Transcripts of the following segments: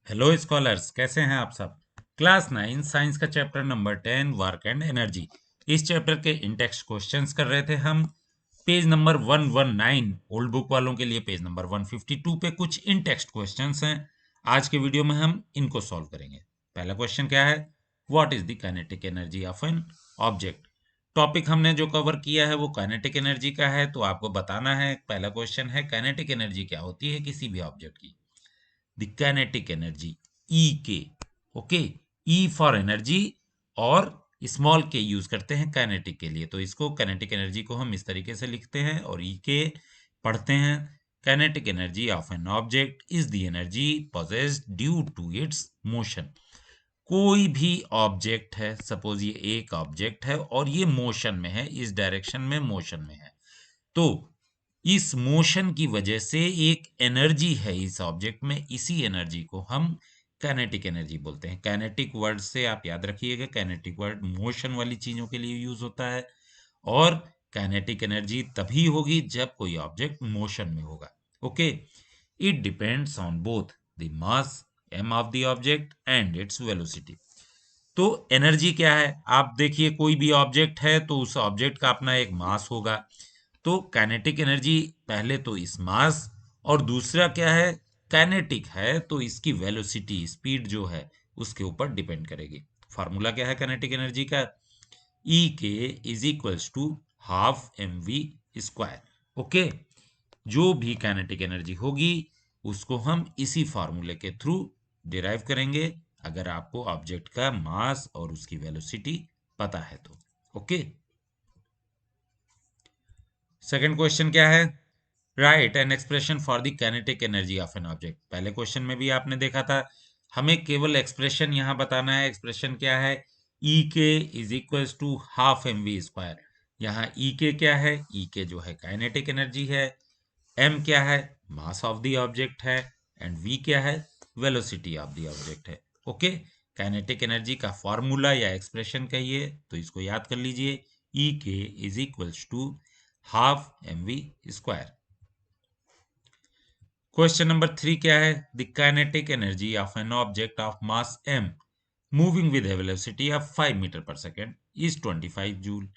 Hello scholars, कैसे हैं आप सब। क्लास 9 साइंस का chapter number 10 work and energy. इस चैप्टर के इंटेक्स्ट क्वेश्चंस कर रहे थे हम। पेज नंबर 119 ओल्ड बुक वालों के लिए पेज नंबर 152 पे कुछ इंटेक्स्ट क्वेश्चंस हैं। आज के वीडियो में हम इनको सॉल्व करेंगे। पहला क्वेश्चन क्या है, what is the kinetic energy of an object. Topic हमने जो कवर किया है वो काइनेटिक एनर्जी का है, तो आपको बताना है। पहला क्वेश्चन है काइनेटिक एनर्जी क्या होती है किसी भी ऑब्जेक्ट की। द काइनेटिक एनर्जी ई के, ओके, ई फॉर एनर्जी और स्मॉल के यूज करते हैं काइनेटिक के लिए, तो इसको काइनेटिक एनर्जी को हम इस तरीके से लिखते हैं और ई के पढ़ते हैं। Kinetic energy of an object is the energy possessed due to its motion. कोई भी ऑब्जेक्ट है, सपोज ये एक ऑब्जेक्ट है और ये मोशन में है, इस डायरेक्शन में मोशन में है, तो इस मोशन की वजह से एक एनर्जी है इस ऑब्जेक्ट में, इसी एनर्जी को हम काइनेटिक एनर्जी बोलते हैं। काइनेटिक वर्ड से आप याद रखिएगा, काइनेटिक वर्ड मोशन वाली चीजों के लिए यूज होता है और काइनेटिक एनर्जी तभी होगी जब कोई ऑब्जेक्ट मोशन में होगा। Okay, it depends on both the mass m of the object and its velocity. तो एनर्जी क्या है, आप देखिए कोई भी ऑब्जेक्ट है तो उस ऑब्जेक्ट का अपना एक मास होगा, तो काइनेटिक एनर्जी पहले तो इस मास और दूसरा क्या है, काइनेटिक है तो इसकी वेलोसिटी स्पीड जो है उसके ऊपर डिपेंड करेगी। फार्मूला क्या है काइनेटिक एनर्जी का, E K is equals to half M V square. Okay, जो भी काइनेटिक एनर्जी होगी उसको हम इसी फार्मूले के थ्रू डिराइव करेंगे, अगर आपको ऑब्जेक्ट का मास और उसकी वेलोसिटी पता है तो। ओके, सेकंड क्वेश्चन क्या है, right an expression for the kinetic energy of an object. पहले क्वेश्चन में भी आपने देखा था, हमें केवल एक्सप्रेशन यहां बताना है। एक्सप्रेशन क्या है, E K is equals to half M V square. यहाँ ई के क्या है, ई के जो है काइनेटिक एनर्जी है, एम क्या है, मास ऑफ द ऑब्जेक्ट है, एंड वी क्या है, वेलोसिटी ऑफ द ऑब्जेक्ट है। ओके, काइनेटिक एनर्जी का फॉर्मूला या एक्सप्रेशन कहिए तो इसको याद कर लीजिए, E K is equals to half M V square. Question number 3 क्या है, the kinetic energy of an object of mass m moving with a velocity of 5 metre per second is 25 joule.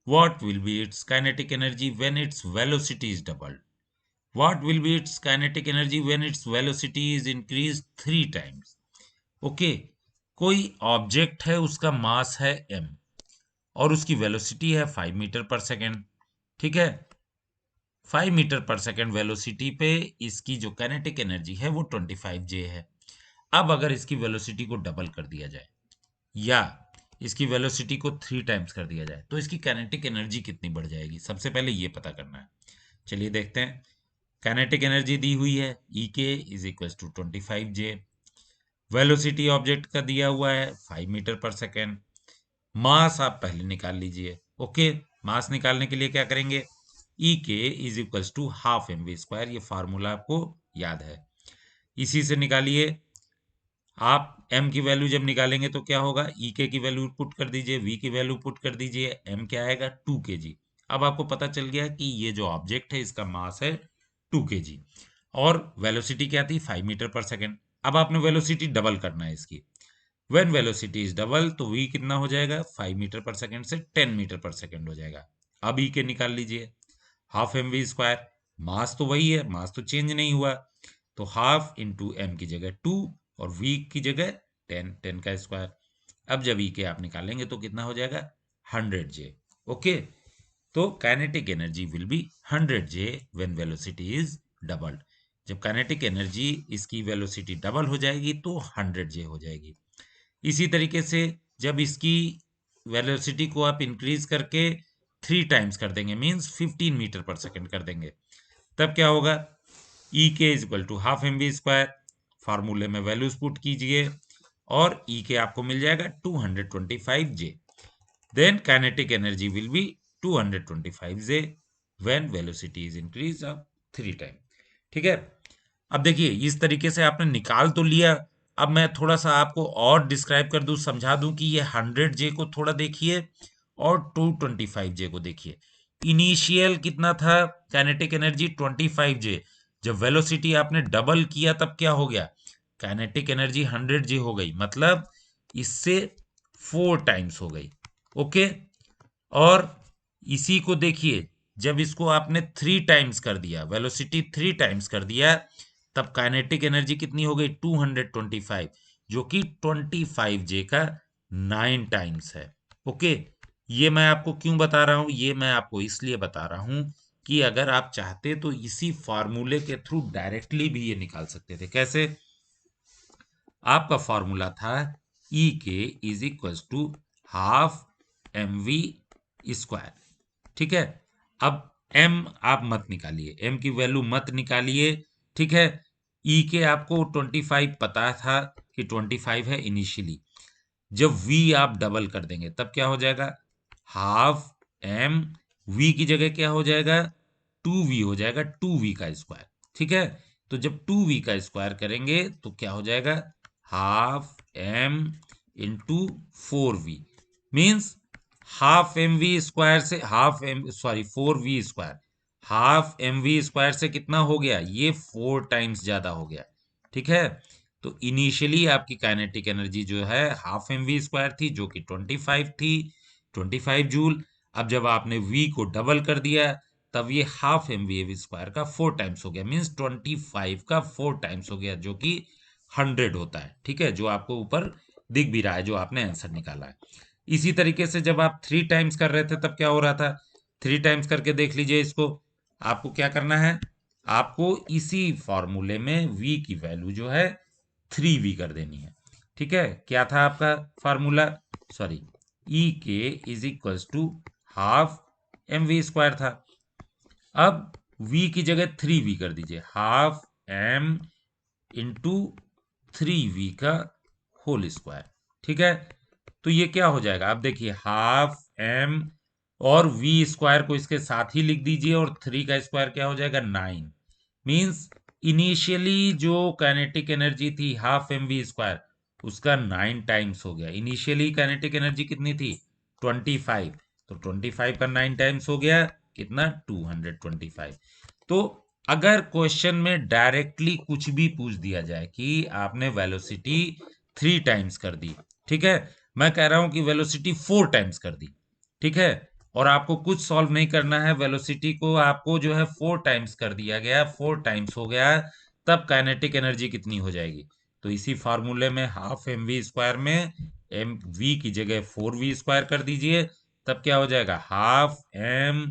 What will be its kinetic energy when its velocity is doubled? What will be its kinetic energy when its velocity is increased 3 times? Okay, कोई object है उसका मास है m और उसकी velocity है 5 metre per second. ठीक है, 5 metre per second velocity पे इसकी जो काइनेटिक एनर्जी है वो 25 जे है। अब अगर इसकी वेलोसिटी को डबल कर दिया जाए या इसकी वेलोसिटी को 3 टाइम्स कर दिया जाए तो इसकी काइनेटिक एनर्जी कितनी बढ़ जाएगी, सबसे पहले ये पता करना है। चलिए देखते हैं। काइनेटिक एनर्जी दी हुई है E K is equal to 25 J, velocity object का दिया हुआ है 5 मीटर पर सेकेंड, मास आप पहले निकाल लीजिए। ओके, मास निकालने के लिए क्या करेंगे, E K is equal to half M V square, ये फार्मूला आपको याद है, इसी से निकालिए। आप m की वैल्यू जब निकालेंगे तो क्या होगा, ई के की वैल्यू पुट कर दीजिए, v की वैल्यू पुट कर दीजिए, m क्या आएगा 2 kg। अब आपको पता चल गया कि ये जो ऑब्जेक्ट है इसका मास है 2 kg और वेलोसिटी क्या थी 5 मीटर पर सेकेंड। अब आपने वेलोसिटी डबल करना है इसकी, व्हेन वेलोसिटी इज डबल तो v कितना हो जाएगा, 5 मीटर पर सेकेंड से 10 मीटर पर सेकेंड हो जाएगा। अब ई के निकाल लीजिए, हाफ एम वी स्क्वायर, मास तो वही है, मास तो चेंज नहीं हुआ, तो हाफ इंटू एम की जगह 2 और v की जगह 10 का स्क्वायर। अब जब ई के आप निकालेंगे तो कितना हो जाएगा 100 जे। ओके, तो kinetic energy will B 100 J when velocity is doubled. जब काइनेटिक एनर्जी इसकी वेलोसिटी डबल हो जाएगी तो 100 जे हो जाएगी। इसी तरीके से जब इसकी वेलोसिटी को आप इंक्रीज करके 3 टाइम्स कर देंगे, मींस 15 मीटर पर सेकेंड कर देंगे, तब क्या होगा, E K is equal to half M V square, फार्मूले में वैल्यूज पुट कीजिए और ई के आपको मिल जाएगा 225 J. Then kinetic energy will be 225 J when velocity is increase of 3 time. ठीक है, अब देखिए इस तरीके से आपने निकाल तो लिया, अब मैं थोड़ा सा आपको और डिस्क्राइब कर दूं, समझा दूं कि ये 100 जे को थोड़ा देखिए और 225 जे को देखिए। इनिशियल कितना था काइनेटिक एनर्जी 25 जे, जब वेलोसिटी आपने डबल किया तब क्या हो गया, काइनेटिक एनर्जी 100J हो गई, मतलब इससे 4 टाइम्स हो गई। ओके, और इसी को देखिए, जब इसको आपने 3 टाइम्स कर दिया, वेलोसिटी 3 टाइम्स कर दिया, तब काइनेटिक एनर्जी कितनी हो गई? 225, जो कि 25J का 9 टाइम्स है। ओके, ये मैं आपको क्यों बता रहा हूं? ये मैं आपको इसलिए बता रहा हूं कि अगर आप चाहते तो इसी फॉर्मूले के थ्रू डायरेक्टली भी ये निकाल सकते थे। कैसे? आपका फॉर्मूला था E K is equal to half mv square. ठीक है, अब m आप मत निकालिए, m की वैल्यू मत निकालिए। ठीक है, ई के आपको 25 पता था कि 25 है इनिशियली। जब v आप डबल कर देंगे तब क्या हो जाएगा? हाफ m, v की जगह क्या हो जाएगा? 2v हो जाएगा, 2v का स्क्वायर। ठीक है, तो जब 2v का स्क्वायर करेंगे तो क्या हो जाएगा? Half m into 4v, means half M V square से half M sorry 4v square, half M V square से कितना हो गया? ये 4 टाइम्स ज्यादा हो गया। ठीक है, तो इनिशियली आपकी काइनेटिक एनर्जी जो है हाफ एम वी स्क्वायर थी, जो कि 25 थी, 25 जूल। अब जब आपने v को डबल कर दिया तब ये हाफ एम वी स्क्वायर का 4 टाइम्स हो गया, मीन्स 25 का 4 टाइम्स हो गया, जो कि 100 होता है। ठीक है, जो आपको ऊपर दिख भी रहा है, जो आपने आंसर निकाला है। इसी तरीके से जब आप 3 टाइम्स कर रहे थे तब क्या हो रहा था? 3 टाइम्स करके देख लीजिए इसको। आपको क्या करना है? आपको इसी फॉर्मूले में v की वैल्यू जो है 3v कर देनी है। ठीक है, क्या था आपका formula? Sorry, E K is equal to half M V square था। अब v की जगह 3v कर दीजिए, हाफ m इंटू 3v का होल स्क्वायर। ठीक है, तो ये क्या हो जाएगा? आप देखिए, हाफ m और v स्क्वायर को इसके साथ ही लिख दीजिए, और 3 का स्क्वायर क्या हो जाएगा? 9। मीन्स इनिशियली जो काइनेटिक एनर्जी थी हाफ एम वी स्क्वायर, उसका 9 टाइम्स हो गया। इनिशियली काइनेटिक एनर्जी कितनी थी? 25, तो 25 का 9 टाइम्स हो गया, कितना? 225। तो अगर क्वेश्चन में डायरेक्टली कुछ भी पूछ दिया जाए कि आपने वेलोसिटी 3 टाइम्स कर दी, ठीक है, मैं कह रहा हूं कि वेलोसिटी 4 टाइम्स कर दी, ठीक है, और आपको कुछ सॉल्व नहीं करना है, वेलोसिटी को आपको जो है 4 टाइम्स कर दिया गया, 4 टाइम्स हो गया, तब काइनेटिक एनर्जी कितनी हो जाएगी? तो इसी फार्मूले में हाफ एम वी स्क्वायर में एम वी की जगह 4v स्क्वायर कर दीजिए, तब क्या हो जाएगा? Half M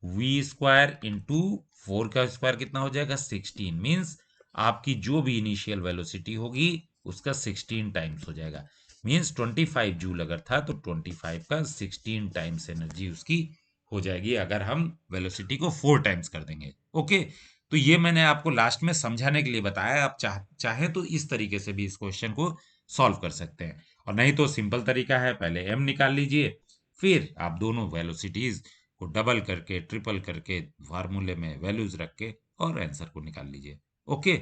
V square into 4 का स्क्वायर कितना हो जाएगा? 16। मीन्स आपकी जो भी इनिशियल वेलोसिटी होगी उसका 16 टाइम्स हो जाएगा। मीन्स 25 जूल अगर था तो 25 का 16 टाइम्स एनर्जी उसकी हो जाएगी, अगर हम वेलोसिटी को 4 टाइम्स कर देंगे। ओके, तो ये मैंने आपको लास्ट में समझाने के लिए बताया। आप चाहें तो इस तरीके से भी इस क्वेश्चन को सॉल्व कर सकते हैं, और नहीं तो सिंपल तरीका है, पहले m निकाल लीजिए, फिर आप दोनों वेलोसिटीज को डबल करके ट्रिपल करके फार्मूले में वैल्यूज रख के और आंसर को निकाल लीजिए। ओके,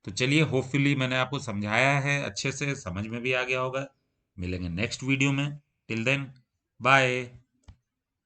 तो चलिए, होपफुली मैंने आपको समझाया है, अच्छे से समझ में भी आ गया होगा। मिलेंगे नेक्स्ट वीडियो में। Till then, bye.